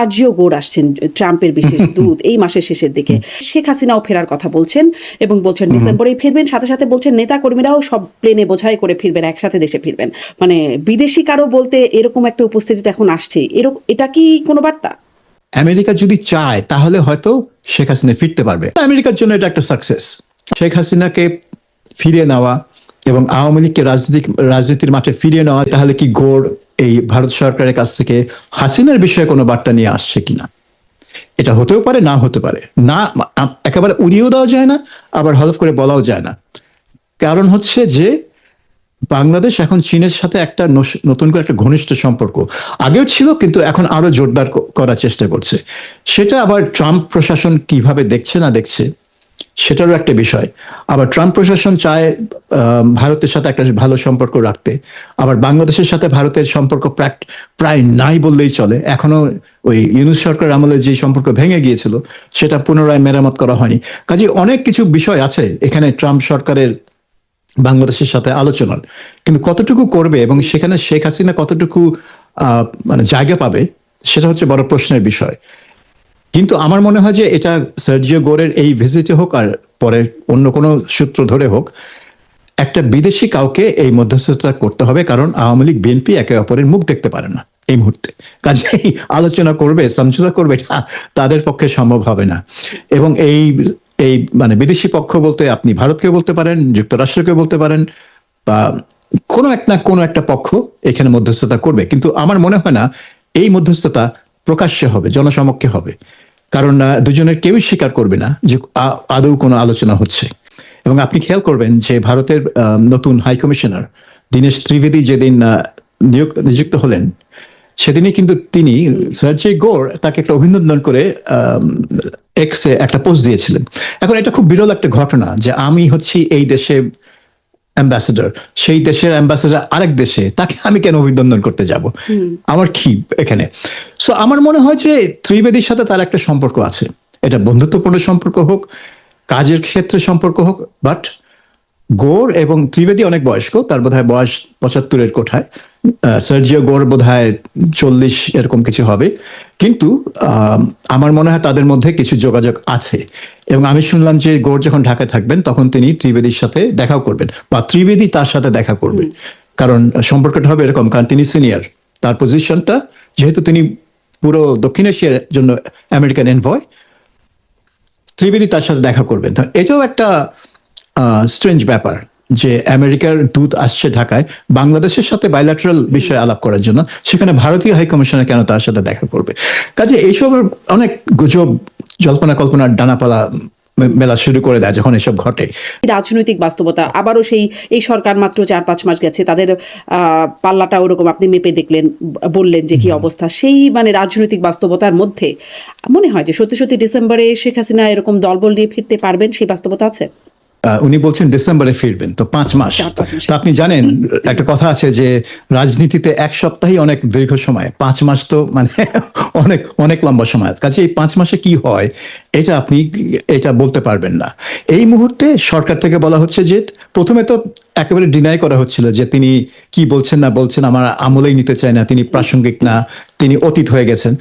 Sergio গোর আসছেন, ট্রাম্পের বিশেষ দূত, এই মাসের শেষের দিকে। শেখ হাসিনাও ফেরার কথা বলছেন এবং বলছেন ডিসেম্বরেই ফিরবেন। সাথে সাথে বলছেন নেতা কর্মীরাও সব প্লেনে বোঝাই করে ফিরবেন, একসাথে দেশে ফিরবেন। মানে বিদেশি কারো বলতে এরকম একটা উপস্থিতি এখন আসছে, এটা কি কোনো বার্তা? আমেরিকা যদি চায় তাহলে হয়তো শেখ হাসিনা ফিরতে পারবে। আমেরিকার জন্য এটা একটা সাকসেস। শেখ হাসিনাকে ফিরিয়ে নেওয়া এবং আওয়ামী লীগকে রাজনীতির মাঠে ফিরিয়ে নেওয়া, তাহলে কি গোর এই ভারত সরকারের কাছ থেকে হাসিনার বিষয়ে কোনো বার্তা নিয়ে আসছে কিনা? এটা হতেও পারে, না হতে পারে। না, একেবারে উড়িয়েও দেওয়া যায় না, আবার হলফ করে বলাও যায় না। কারণ হচ্ছে যে বাংলাদেশ এখন চীনের সাথে একটা নতুন করে একটা ঘনিষ্ঠ সম্পর্ক আগেও ছিল, কিন্তু এখন আরো জোরদার করার চেষ্টা করছে। সেটা আবার ট্রাম্প প্রশাসন কিভাবে দেখছে না দেখছে সেটারও একটা বিষয়। আবার ট্রাম্প প্রশাসন চায় ভারতের সাথে একটা ভালো সম্পর্ক রাখতে, আবার বাংলাদেশের সাথে ভারতের সম্পর্ক প্রায় নাই বললেই চলে। এখনো ওই ইউনূস সরকার আমলে যে সম্পর্ক ভেঙে গিয়েছিল সেটা পুনরায় মেরামত করা হয়নি। কাজে অনেক কিছু বিষয় আছে এখানে ট্রাম্প সরকারের বাংলাদেশের সাথে আলোচনার, কিন্তু কতটুকু করবে এবং সেখানে শেখ হাসিনা কতটুকু মানে জায়গা পাবে সেটা হচ্ছে বড় প্রশ্নের বিষয়। কিন্তু আমার মনে হয় যে এটা সার্জিও গোরের এই ভিজিটে হোক আর পরে অন্য কোনো সূত্র ধরে হোক, একটা বিদেশি কাউকে এই মধ্যস্থতা করতে হবে, কারণ আওয়ামী লীগ বিএনপি একে অপরের মুখ দেখতে পারে না এই মুহূর্তে। কাজেই আলোচনা করবে, সমঝোতা করবে, এটা তাদের পক্ষে সম্ভব হবে না। এবং এই এই মানে বিদেশি পক্ষ বলতে আপনি ভারতকে বলতে পারেন, যুক্তরাষ্ট্রকে বলতে পারেন, বা কোনো একটা পক্ষ এখানে মধ্যস্থতা করবে। কিন্তু আমার মনে হয় না এই মধ্যস্থতা প্রকাশ্যে হবে, জনসমক্ষে হবে, কারণ দুজনের কেউই স্বীকার করবে না যে আদৌ কোনো আলোচনা হচ্ছে। এবং আপনি খেয়াল করবেন যে ভারতের নতুন হাই কমিশনার দীনেশ ত্রিবেদী যেদিন নিযুক্ত হলেন, সেদিনই কিন্তু তিনি সার্জি গোর তাকে একটা অভিনন্দন করে এক্সে একটা পোস্ট দিয়েছিলেন। এখন এটা খুব বিরল একটা ঘটনা যে আমি হচ্ছি এই দেশে অ্যাম্বাসেডর, সেই দেশের অ্যাম্বাসেডর আরেক দেশে, তাকে আমি কেন অভিনন্দন করতে যাব? আমার কি এখানে? সো আমার মনে হয় যে ত্রিবেদীর সাথে তার একটা সম্পর্ক আছে, এটা বন্ধুত্বপূর্ণ সম্পর্ক হোক, কাজের ক্ষেত্রে সম্পর্ক হোক। বাট গোর এবং ত্রিবেদী অনেক বয়স্ক, তার বোধহয় বয়স 75-এর কোঠায়, সার্জিও গোর বোধহয় 40 এরকম কিছু হবে। কিন্তু আমার মনে হয় তাদের মধ্যে কিছু যোগাযোগ আছে। এবং আমি শুনলাম যে গোর যখন ঢাকায় থাকবেন তখন তিনি ত্রিবেদীর সাথে দেখাও করবেন, বা ত্রিবেদী তার সাথে দেখা করবে। কারণ সম্পর্কটা হবে এরকম, কারণ তিনি সিনিয়র, তার পজিশনটা যেহেতু তিনি পুরো দক্ষিণ এশিয়ার জন্য আমেরিকান এনভয়, ত্রিবেদী তার সাথে দেখা করবেন। তো এটাও একটা স্ট্রেঞ্জ ব্যাপার যে আমেরিকার দূত আসছে ঢাকায় বাংলাদেশের সাথে বাইল্যাটারাল বিষয়ে আলাপ করার জন্য, সেখানে ভারতীয় হাই কমিশনার কেন তার সাথে দেখা করবে? কাজে এইসবের অনেক গুজব, জল্পনা কল্পনার ডানাপালা মেলা শুরু করে দেয় যখন এসব ঘটে। রাজনৈতিক বাস্তবতা আবারও এই সরকার মাত্র 4-5 মাস গেছে, তাদের পাল্লাটা ওরকম আপনি মেপে দেখলেন, বললেন যে কি অবস্থা। সেই মানে রাজনৈতিক বাস্তবতার মধ্যে মনে হয় যে সত্যি সত্যি ডিসেম্বরে শেখ হাসিনা এরকম দলবল নিয়ে ফিরতে পারবেন, সেই বাস্তবতা আছে? উনি বলছেন ডিসেম্বরে ফিরবেন, তো 5 মাস। তো আপনি জানেন একটা কথা আছে যে রাজনীতিতে এক সপ্তাহই অনেক দীর্ঘ সময়, 5 মাস তো মানে অনেক অনেক লম্বা সময়। কাজে এই 5 মাসে কি হয় এটা বলতে পারবেন না। এই মুহূর্তে সরকার থেকে বলা হচ্ছে যে প্রথমে তো একেবারে ডিনাই করা হচ্ছিল যে তিনি কি বলছেন না বলছেন আমার আমলেই নিতে চায় না, তিনি প্রাসঙ্গিক না, তিনি অতীত হয়ে গেছেন।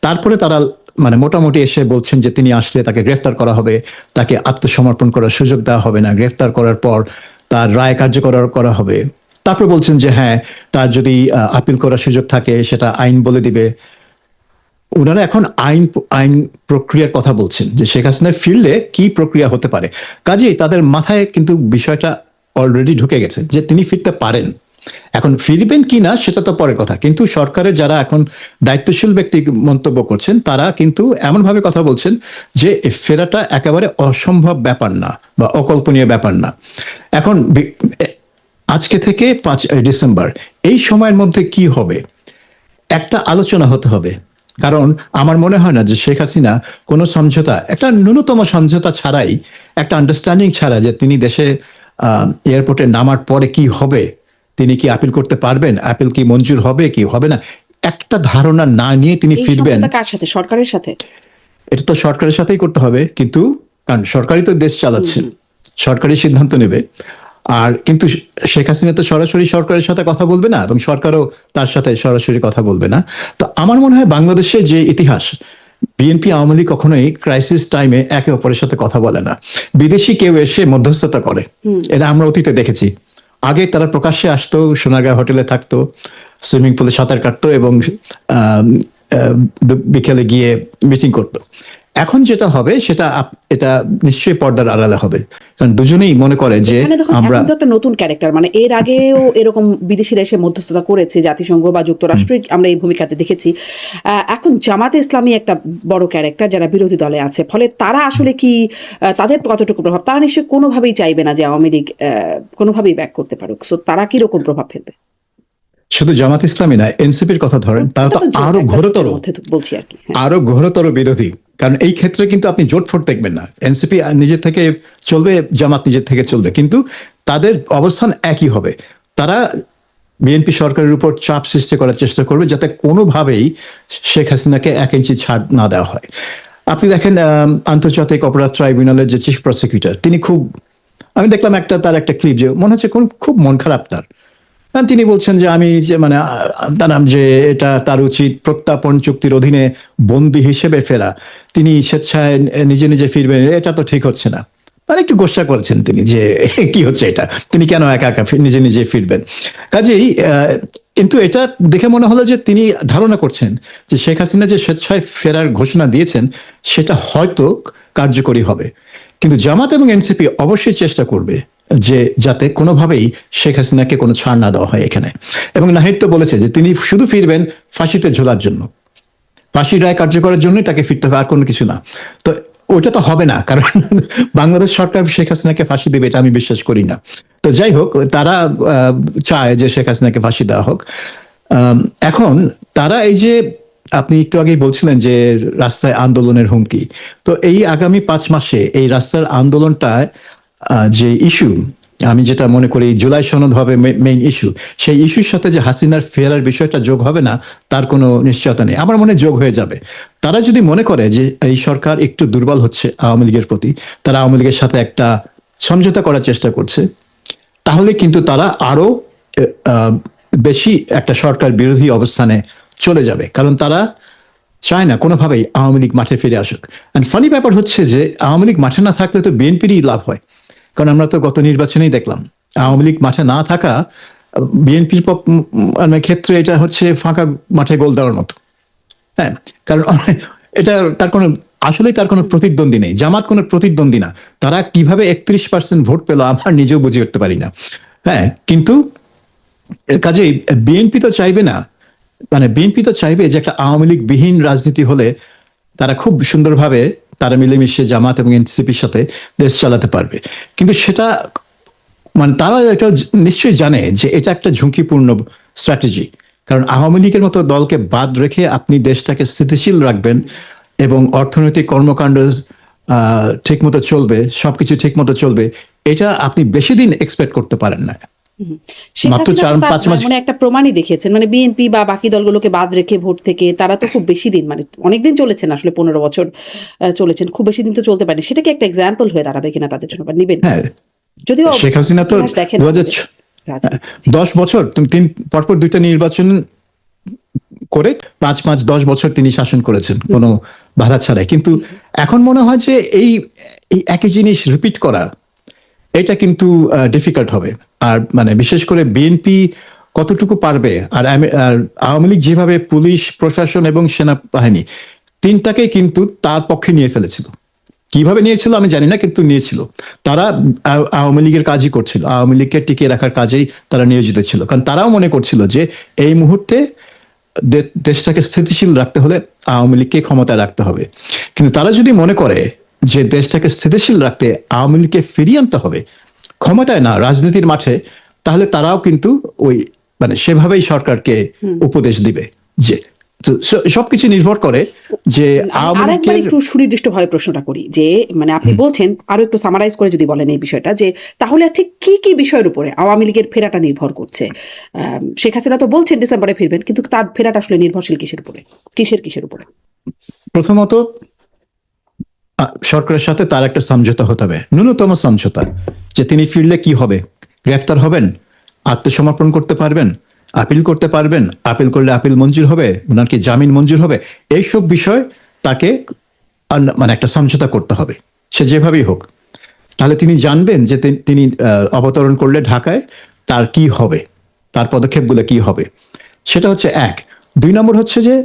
তারপরে তারা মানে মোটামুটি এসে বলছেন যে তিনি আসলে তাকে গ্রেফতার করা হবে, তাকে আত্মসমর্পণ করার সুযোগ দেওয়া হবে না, গ্রেফতার করার পর তার রায় কার্যকর করা হবে। তারপর বলছেন যে হ্যাঁ, তার যদি আপিল করার সুযোগ থাকে সেটা আইন বলে দিবে। ওনারা এখন আইন প্রক্রিয়ার কথা বলছেন যে শেখ হাসিনা ফিরলে কি প্রক্রিয়া হতে পারে। কাজেই তাদের মাথায় কিন্তু বিষয়টা অলরেডি ঢুকে গেছে যে তিনি ফিরতে পারেন। এখন ফিরবেন কি না সেটা তো পরের কথা, কিন্তু সরকারের যারা এখন দায়িত্বশীল ব্যক্তি মন্তব্য করছেন তারা কিন্তু এমনভাবে কথা বলছেন যে ফেরাটা একেবারে অসম্ভব ব্যাপার না বা অকল্পনীয় ব্যাপার না। এখন আজকে থেকে 5 ডিসেম্বর এই সময়ের মধ্যে কি হবে, একটা আলোচনা হতে হবে। কারণ আমার মনে হয় না যে শেখ হাসিনা কোনো সমঝোতা, একটা ন্যূনতম সমঝোতা ছাড়াই, একটা আন্ডারস্ট্যান্ডিং ছাড়া যে তিনি দেশে এয়ারপোর্টে নামার পরে কি হবে, তিনি কি আপিল করতে পারবেন, আপিল কি মঞ্জুর হবে কি হবে না, একটা ধারণা না নিয়ে তিনি ফিরবেন। কার সাথে? সরকারের সাথে? এটা তো সরকারের সাথেই করতে হবে, কিন্তু কারণ সরকারই তো দেশ চালাচ্ছে, সরকারি সিদ্ধান্ত নেবে। আর কিন্তু শেখ হাসিনা তো সরাসরি সরকারের সাথে কথা বলবে না, এবং সরকারও তার সাথে সরাসরি কথা বলবে না। তো আমার মনে হয় বাংলাদেশের যে ইতিহাস, বিএনপি আওয়ামী লীগ কখনোই ক্রাইসিস টাইমে একে অপরের সাথে কথা বলে না, বিদেশি কেউ এসে মধ্যস্থতা করে। এটা আমরা অতীতে দেখেছি। আগে তারা প্রকাশ্যে আসতো, সোনারগাঁ হোটেলে থাকতো, সুইমিং পুলে সাঁতার কাটতো এবং আহ, আহ, বিকেলে গিয়ে মিটিং করতো। এখন যেটা হবে সেটা এটা নিশ্চয়ই পর্দার আড়ালে হবে, কারণ দুজনেই মনে করে যে এখানে দেখুন আমরা এখন তো একটা নতুন ক্যারেক্টার, মানে এর আগেও এরকম বিদেশিরা এসে মধ্যস্থতা করেছে, জাতিসংঘ বা যুক্তরাষ্ট্র আমরা এই ভূমিকাতে দেখেছি। এখন জামাতে ইসলামী একটা বড় ক্যারেক্টার যারা বিরোধী দলে আছে, ফলে তারা আসলে কি তাদের কতটুকু প্রভাব, তারা নিশ্চয়ই কোনোভাবেই চাইবে না যে আওয়ামী লীগ কোনোভাবেই ব্যাক করতে পারুক, সো তারা কিরকম প্রভাব ফেলবে? শুধু জামাত ইসলামী না, এনসিপির কথা ধরেন, তারা তো এটা তো জোট, আরো একটা ঘোরতর জোটের মধ্যে তো বলছি আর কি। হ্যাঁ। আরো ঘোরতর বিরোধী। কারণ এই ক্ষেত্রে কিন্তু আপনি জোট ফোট দেখবেন না, এনসিপি নিজের থেকে চলবে, জামাত নিজের থেকে চলবে, কিন্তু তাদের অবস্থান একই হবে। তারা বিএনপি সরকারের উপর চাপ সৃষ্টি করার চেষ্টা করবে যাতে কোনোভাবেই শেখ হাসিনাকে 1 ইঞ্চি ছাড় না দেওয়া হয়। আপনি দেখেন আন্তর্জাতিক অপরাধ ট্রাইব্যুনালের যে চিফ প্রসিকিউটর, তিনি খুব, আমি দেখলাম তার একটা ক্লিপ, যে মনে হচ্ছে খুব মন খারাপ তার। কারণ তিনি বলছেন যে আমি যে মানে তার নাম যে এটা তার উচিত প্রত্যর্পণ চুক্তির অধীনে বন্দী হিসেবে ফেরা, তিনি স্বেচ্ছায় নিজে নিজে ফিরবেন, এটা তো ঠিক হচ্ছে না। মানে একটু গোসা করেছেন তিনি যে কি হচ্ছে এটা, তিনি কেন একা একা নিজে নিজে ফিরবেন। কাজেই কিন্তু এটা দেখে মনে হলো যে তিনি ধারণা করছেন যে শেখ হাসিনা যে স্বেচ্ছায় ফেরার ঘোষণা দিয়েছেন সেটা হয়তো কার্যকরী হবে, কিন্তু জামাত এবং এনসিপি অবশ্যই চেষ্টা করবে যে যাতে কোনোভাবেই শেখ হাসিনাকে কোনো ছাড় না দেওয়া হয় এখানে। এবং নাহিদ তো বলেছে যে তিনি শুধু ফিরবেন ফাঁসিতে ঝোলার জন্য, ফাঁসির রায় কার্যকরের জন্যই তাকে ফিরতে হবে, আর কোনো কিছু না। তো ওইটা তো হবে না, কারণ বাংলাদেশ সরকার শেখ হাসিনাকে ফাঁসি দেবে এটা আমি বিশ্বাস করি না। তো যাই হোক, তারা চায় যে শেখ হাসিনাকে ফাঁসি দেওয়া হোক। এখন তারা এই যে আপনি একটু আগেই বলছিলেন যে রাস্তায় আন্দোলনের হুমকি, তো এই আগামী 5 মাসে এই রাস্তার আন্দোলনটায় যে ইস্যু, আমি যেটা মনে করি জুলাই সনদ হবে মেইন ইস্যু, সেই ইস্যুর সাথে যে হাসিনার ফেরার বিষয়টা যোগ হবে না তার কোনো নিশ্চয়তা নেই। আমার মনে যোগ হয়ে যাবে। তারা যদি মনে করে যে এই সরকার একটু দুর্বল হচ্ছে আওয়ামী লীগের প্রতি, তারা আওয়ামী লীগের সাথে একটা সমঝোতা করার চেষ্টা করছে, তাহলে কিন্তু তারা আরো আহ, বেশি একটা সরকার বিরোধী অবস্থানে চলে যাবে, কারণ তারা চায় না কোনোভাবেই আওয়ামী লীগ মাঠে ফিরে আসুক। অ্যান্ড ফানি ব্যাপার হচ্ছে যে আওয়ামী লীগ মাঠে না থাকলে তো বিএনপিরই লাভ হয়, কারণ আমরা তো গত নির্বাচনেই দেখলাম আওয়ামী লীগ মাঠে না থাকা বিএনপির ক্ষেত্রে এটা হচ্ছে ফাঁকা মাঠে গোল দেওয়ার মতো। হ্যাঁ, কারণ এটা তার কোনো আসলেই তার কোনো প্রতিদ্বন্দ্বী নেই, জামাত কোনো প্রতিদ্বন্দ্বী না। তারা কিভাবে 31% ভোট পেল আমার নিজেও বুঝে উঠতে পারি না। হ্যাঁ, কিন্তু কাজেই বিএনপি তো চাইবে না, মানে বিএনপি তো চাইবে যে একটা আওয়ামী লীগ বিহীন রাজনীতি হলে তারা খুব সুন্দরভাবে তারা মিলেমিশে জামাত এবং এনসিপির সাথে দেশ চালাতে পারবে। কিন্তু সেটা মানে তারা এটা নিশ্চয়ই জানে যে এটা একটা ঝুঁকিপূর্ণ স্ট্র্যাটেজি, কারণ আওয়ামী লীগের মতো দলকে বাদ রেখে আপনি দেশটাকে স্থিতিশীল রাখবেন এবং অর্থনৈতিক কর্মকাণ্ড ঠিকমতো চলবে, সবকিছু ঠিকমতো চলবে, এটা আপনি বেশি দিন এক্সপেক্ট করতে পারেন না। শেখ মাত্র হাসিনা তো 4-5 মাস। মানে একটা প্রমাণই দেখিয়েছেন, মানে বিএনপি বা বাকি দলগুলোকে বাদ রেখে ভোট থেকে তারা তো খুব বেশি দিন, মানে অনেকদিন চলেছেন, আসলে 15 বছর চলেছেন, খুব বেশি দিন তো চলতে পারেনি। সেটা কি একটা এক্সাম্পল হয়ে দাঁড়াবে কিনা তাদের জন্য, বা নিবেন? হ্যাঁ, যদিও শেখ হাসিনা তো ইতিহাস দেখেন 10 বছর পরপর 2টা নির্বাচন করে 5-10 বছর তিনি শাসন করেছেন কোনো বাধা ছাড়াই। কিন্তু এখন মনে হয় যে এই একই জিনিস রিপিট করা এটা কিন্তু ডিফিকাল্ট হবে। আর মানে বিশেষ করে বিএনপি কতটুকু পারবে, আর আওয়ামী লীগ যেভাবে পুলিশ প্রশাসন এবং সেনাবাহিনী তিনটাকে কিন্তু তার পক্ষে নিয়ে ফেলেছিল, কিভাবে নিয়েছিল আমি জানি না, কিন্তু নিয়েছিল। তারা আওয়ামী লীগের কাজই করছিল, আওয়ামী লীগকে টিকিয়ে রাখার কাজেই তারা নিয়োজিত ছিল, কারণ তারাও মনে করছিল যে এই মুহূর্তে দেশটাকে স্থিতিশীল রাখতে হলে আওয়ামী লীগকে ক্ষমতায় রাখতে হবে। কিন্তু তারা যদি মনে করে যে দেশটাকে স্থিতিশীল রাখতে আওয়ামী লীগকে ফিরিয়ে আনতে হবে ক্ষমতায় না রাজনীতির মাঠে, তাহলে তারাও কিন্তু ওই মানে সেভাবেই সরকারকে উপদেশ দিবে। যে সবকিছু নির্ভর করে যে আওয়ামী আরেকবার লীগের। একটু সুনির্দিষ্টভাবে প্রশ্নটা করি যে, মানে আপনি বলছেন আরো একটু সামারাইজ করে যদি বলেন এই বিষয়টা, যে তাহলে ঠিক কি কি বিষয়ের উপরে আওয়ামী লীগের ফেরাটা নির্ভর করছে? শেখ হাসিনা তো বলছেন ডিসেম্বরে ফিরবেন, কিন্তু তার ফেরাটা আসলে নির্ভরশীল কিসের উপরে, কিসের উপরে? প্রথমত সরকারের সাথে তার একটা সমঝোতা হতে হবে, ন্যূনতম সমঝোতা, যে তিনি ফিরলে কি হবে, গ্রেফতার হবেন, আত্মসমর্পণ করতে পারবেন, আপিল করতে পারবেন, আপিল করলে আপিল মঞ্জুর হবে, ওনার কি জামিন মঞ্জুর হবে, এইসব বিষয় তাকে মানে একটা সমঝোতা করতে হবে, সে যেভাবেই হোক। তাহলে তিনি জানবেন যে তিনি অবতরণ করলে ঢাকায় তার কি হবে, তার পদক্ষেপগুলো কি হবে। সেটা হচ্ছে এক। 2 নম্বর হচ্ছে যে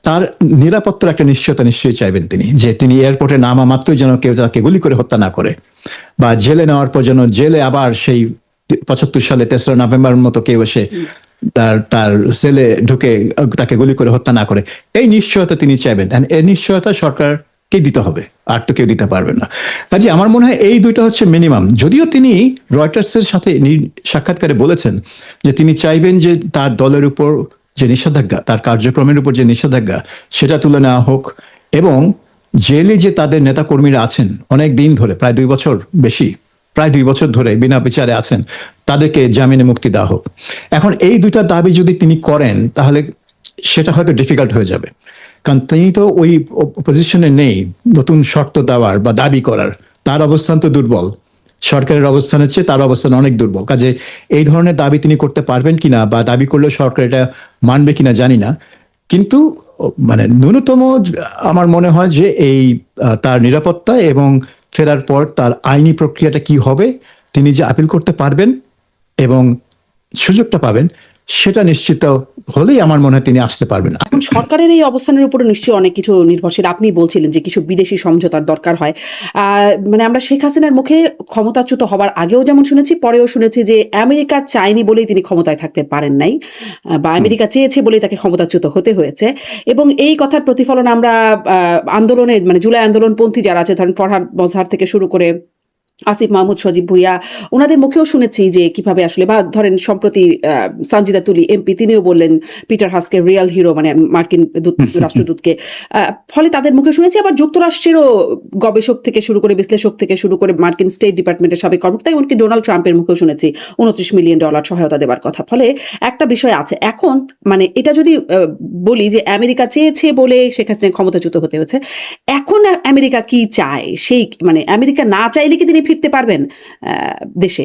তার নিরাপত্তার একটা নিশ্চয়তা নিশ্চয়ই চাইবেন তিনি, যে তিনি এয়ারপোর্টে নামা মাত্রই যেন কেউ তাকে গুলি করে হত্যা না করে, বা জেলে নেওয়ার পর যেন জেলে আবার সেই 75 সালে 3রা নভেম্বর মতো কেউ এসে তার তার সেলে ঢুকে তাকে গুলি করে হত্যা না করে। এই নিশ্চয়তা তিনি চাইবেন, এই নিশ্চয়তা সরকারকে দিতে হবে, আর তো কেউ দিতে পারবেন না। কাজে আমার মনে হয় এই দুইটা হচ্ছে মিনিমাম। যদিও তিনি রয়টার্সের সাথে সাক্ষাৎকারে বলেছেন যে তিনি চাইবেন যে তার দলের উপর যে নিষেধাজ্ঞা, তার কার্যক্রমের উপর যে নিষেধাজ্ঞা, সেটা তুলে নেওয়া হোক, এবং জেলে যে তাদের নেতাকর্মীরা আছেন অনেক দিন ধরে, প্রায় 2 বছর বেশি, প্রায় 2 বছর ধরে বিনা বিচারে আছেন, তাদেরকে জামিনে মুক্তি দেওয়া হোক। এখন এই দুইটা দাবি যদি তিনি করেন তাহলে সেটা হয়তো ডিফিকাল্ট হয়ে যাবে, কারণ তিনি তো ওই পজিশনে নেই নতুন শর্ত দেওয়ার বা দাবি করার। তার অবস্থান তো দুর্বল, সরকারের অবস্থানের চেয়ে তার অবস্থান অনেক দুর্বল। কাজে এই ধরনের দাবি তিনি করতে পারবেন কিনা, বা দাবি করলেও সরকার এটা মানবে কিনা জানি না। কিন্তু মানে ন্যূনতম আমার মনে হয় যে এই তার নিরাপত্তা এবং ফেরার পর তার আইনি প্রক্রিয়াটা কি হবে, তিনি যে আপিল করতে পারবেন এবং সুযোগটা পাবেন, সেটা নিশ্চিত হলেই আমার মনে হয় তিনি আসতে পারবেন। এখন সরকারের এই অবস্থানের উপরে নিশ্চয়ই অনেক কিছু নির্ভরশীল। আপনি বলছিলেন যে কিছু বিদেশি সমঝোতার দরকার হয়। মানে আমরা শেখ হাসিনার মুখে ক্ষমতাচ্যুত হবার আগেও যেমন শুনেছি, পরেও শুনেছি যে আমেরিকা চায়নি বলেই তিনি ক্ষমতায় থাকতে পারেন নাই, বা আমেরিকা চেয়েছে বলেই তাকে ক্ষমতাচ্যুত হতে হয়েছে। এবং এই কথার প্রতিফলন আমরা আন্দোলনে, মানে জুলাই আন্দোলনপন্থী যারা আছে, ধরেন ফরহাদ মজহার থেকে শুরু করে আসিফ মাহমুদ, সজীব ভুইয়া, ওনাদের মুখেও শুনেছি যে কিভাবে আসলে, বা ধরেন সম্প্রতি সানজিদা তুলি এমপি, তিনিও বললেন পিটার হাসকে রিয়েল হিরো, মানে মার্কিন রাষ্ট্রদূতকে। ফলে তাদের মুখে শুনেছি। আবার যুক্তরাষ্ট্রেরও গবেষক থেকে শুরু করে, বিশ্লেষক থেকে শুরু করে, মার্কিন স্টেট ডিপার্টমেন্টের সাবেক কর্মকর্তা, এমনকি ডোনাল্ড ট্রাম্পের মুখেও শুনেছি $29 মিলিয়ন সহায়তা দেওয়ার কথা। ফলে একটা বিষয় আছে এখন, মানে এটা যদি বলি যে আমেরিকা চেয়েছে বলে শেখ হাসিনা ক্ষমতাচ্যুত হতে হয়েছে, এখন আমেরিকা কি চায়, সেই মানে আমেরিকা না চাইলে কি তিনি ফিরতে পারবেন দেশে?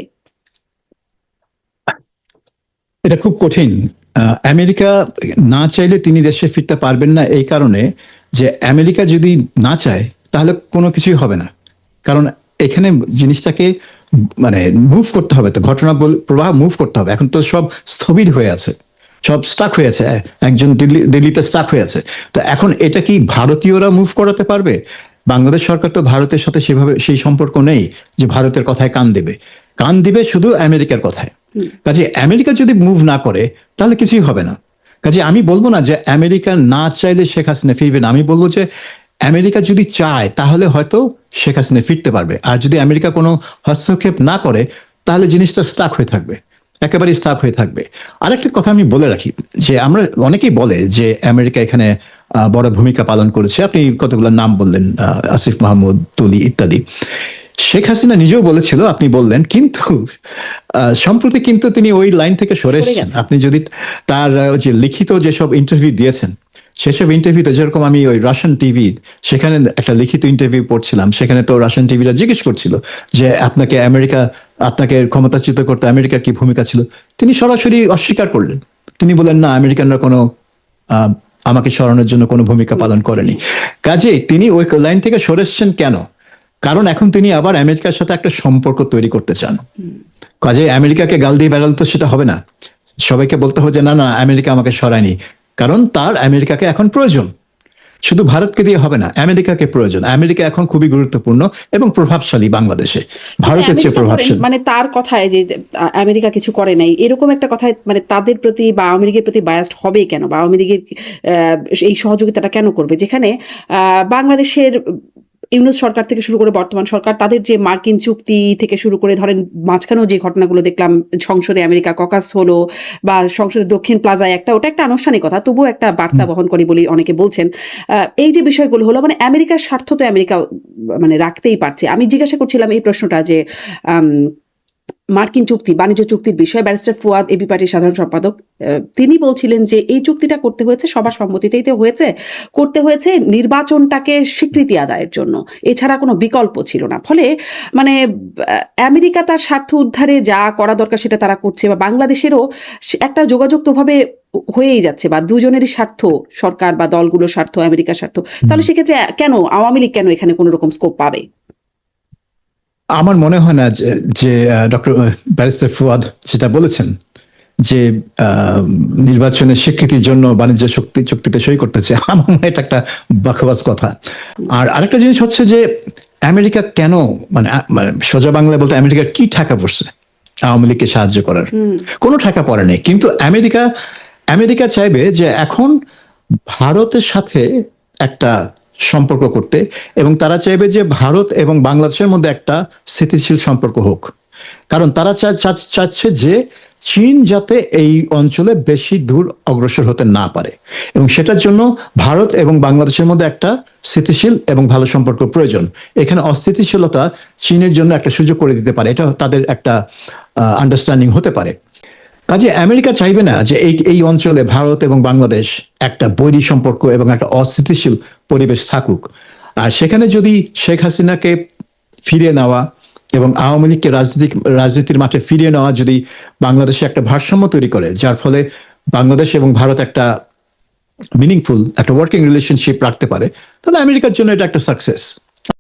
এটা খুব কঠিন। আমেরিকা না চাইলে তিনি দেশে ফিরতে পারবেন না, এই কারণে যে আমেরিকা যদি না চায় তাহলে কোনো কিছুই হবে না। কারণ এখানে জিনিসটাকে মানে মুভ করতে হবে, তো ঘটনা প্রবাহ মুভ করতে হবে। এখন তো সব স্থবির হয়ে আছে, সব স্টাক হয়ে আছে, একজন দিল্লিতে স্টাক হয়ে আছে। তো এখন এটা কি ভারতীয়রা মুভ করাতে পারবে? বাংলাদেশ সরকার তো ভারতের সাথে সেভাবে সেই সম্পর্ক নেই যে ভারতের কথায় কান দেবে। কান দিবে শুধু আমেরিকার কথায়। কাজে আমেরিকা যদি মুভ না করে তাহলে কিছুই হবে না। কাজে আমি বলবো না যে আমেরিকা না চাইলে শেখ হাসিনা ফিরবে না, আমি বলবো যে আমেরিকা যদি চায় তাহলে হয়তো শেখ হাসিনা ফিরতে পারবে। আর যদি আমেরিকা কোনো হস্তক্ষেপ না করে তাহলে জিনিসটা স্টাক হয়ে থাকবে, একেবারে স্টাক হয়ে থাকবে। আরেকটা কথা আমি বলে রাখি, যে আমরা অনেকেই বলে যে আমেরিকা এখানে বড় ভূমিকা পালন করেছে। আপনি কতগুলো নাম বললেন, আসিফ মাহমুদ, তুলি ইত্যাদি। শেখ হাসিনা নিজেও বলেছিল, আপনি বললেন, কিন্তু সম্প্রতি কিন্তু তিনি ওই লাইন থেকে সরে এসেছেন। আপনি যদি তার যে লিখিত যেসব ইন্টারভিউ দিয়েছেন, সেসব ইন্টারভিউতে, যেরকম আমি ওই রাশিয়ান টিভি, সেখানে একটা লিখিত ইন্টারভিউ পড়ছিলাম, সেখানে তো রাশিয়ান টিভিরা জিজ্ঞেস করছিল যে আপনাকে ক্ষমতাচ্যুত করতে আমেরিকার কি ভূমিকা ছিল। তিনি সরাসরি অস্বীকার করলেন। তিনি বলেন না, আমেরিকানরা কোনো আমাকে সরানোর জন্য কোনো ভূমিকা পালন করেনি। কাজেই তিনি ওই লাইন থেকে সরে এসেছেন কেন? কারণ এখন তিনি আবার আমেরিকার সাথে একটা সম্পর্ক তৈরি করতে চান। কাজে আমেরিকাকে গাল দিয়ে বেড়াল তো সেটা হবে না। সবাইকে বলতে হবে যে না না, আমেরিকা আমাকে সরায়নি। কারণ তার আমেরিকাকে এখন প্রয়োজন, শুধু ভারতকে দিয়ে হবে না, আমেরিকাকে প্রয়োজন। আমেরিকা এখন খুবই গুরুত্বপূর্ণ এবং প্রভাবশালী বাংলাদেশে, ভারতের চেয়ে প্রভাবশালী। মানে তার কথায় যে আমেরিকা কিছু করে নাই, এরকম একটা কথায় মানে তাদের প্রতি বা আওয়ামী লীগের প্রতি বায়াসড হবে কেন, বা আওয়ামী লীগের এই সহযোগিতাটা কেন করবে, যেখানে বাংলাদেশের ইউনূস সরকার থেকে শুরু করে বর্তমান সরকার, তাদের যে মার্কিন চুক্তি থেকে শুরু করে, ধরেন মাঝখানেও যে ঘটনাগুলো দেখলাম, সংসদে আমেরিকা ককাস হলো, বা সংসদের দক্ষিণ প্লাজায় ওটা একটা আনুষ্ঠানিকতা, তবুও একটা বার্তা বহন করি বলে অনেকে বলছেন। এই যে বিষয়গুলো হলো, মানে আমেরিকার স্বার্থ তো আমেরিকা মানে রাখতেই পারছে। আমি জিজ্ঞাসা করছিলাম এই প্রশ্নটা যে মার্কিন চুক্তি, বাণিজ্য চুক্তির বিষয়ে ব্যারিস্টার ফুয়াদ এবি পার্টির সাধারণ সম্পাদক তিনি বলছিলেন যে এই চুক্তিটা করতে হয়েছে সবার সম্মতিতেই তো হয়েছে, করতে হয়েছে নির্বাচনটাকে স্বীকৃতি আদায়ের জন্য, এছাড়া কোনো বিকল্প ছিল না। ফলে মানে আমেরিকা তার স্বার্থ উদ্ধারে যা করা দরকার সেটা তারা করছে, বা বাংলাদেশেরও একটা যোগাযোগ তো ভাবে হয়েই যাচ্ছে, বা দুজনেরই স্বার্থ, সরকার বা দলগুলোর স্বার্থ, আমেরিকার স্বার্থ। তাহলে সেক্ষেত্রে কেন আওয়ামী লীগ কেন এখানে কোনো রকম স্কোপ পাবে? আমার মনে হয় না যে ডক্টর ব্যারিস্টার ফুয়াদ যেটা বলেছেন যে নির্বাচনের স্বীকৃতির জন্য বাণিজ্য চুক্তিতে সই করতেছে, আমার মনে হয় এটা একটা বকবাস কথা। আর আরেকটা জিনিস হচ্ছে যে আমেরিকা কেন, মানে সোজা বাংলায় বলতে আমেরিকার কি ঠাকা পড়ছে আওয়ামী লীগকে সাহায্য করার? কোনো ঠাকা পড়ে নেই, কিন্তু আমেরিকা চাইবে যে এখন ভারতের সাথে একটা সম্পর্ক করতে, এবং তারা চাইবে যে ভারত এবং বাংলাদেশের মধ্যে একটা স্থিতিশীল সম্পর্ক হোক। কারণ তারা চাচ্ছে যে চীন যাতে এই অঞ্চলে বেশি দূর অগ্রসর হতে না পারে, এবং সেটার জন্য ভারত এবং বাংলাদেশের মধ্যে একটা স্থিতিশীল এবং ভালো সম্পর্ক প্রয়োজন। এখানে অস্থিতিশীলতা চীনের জন্য একটা সুযোগ করে দিতে পারে, এটা তাদের একটা আন্ডারস্ট্যান্ডিং হতে পারে। কাজে আমেরিকা চাইবে না যে এই অঞ্চলে ভারত এবং বাংলাদেশ একটা বৈরী সম্পর্ক এবং একটা অস্থিতিশীল পরিবেশ থাকুক। আর সেখানে যদি শেখ হাসিনাকে ফিরিয়ে নেওয়া এবং আওয়ামী লীগকে রাজনীতির মাঠে ফিরিয়ে নেওয়া যদি বাংলাদেশে একটা ভারসাম্য তৈরি করে, যার ফলে বাংলাদেশ এবং ভারত একটা মিনিংফুল একটা ওয়ার্কিং রিলেশনশিপ রাখতে পারে, তাহলে আমেরিকার জন্য এটা একটা সাকসেস।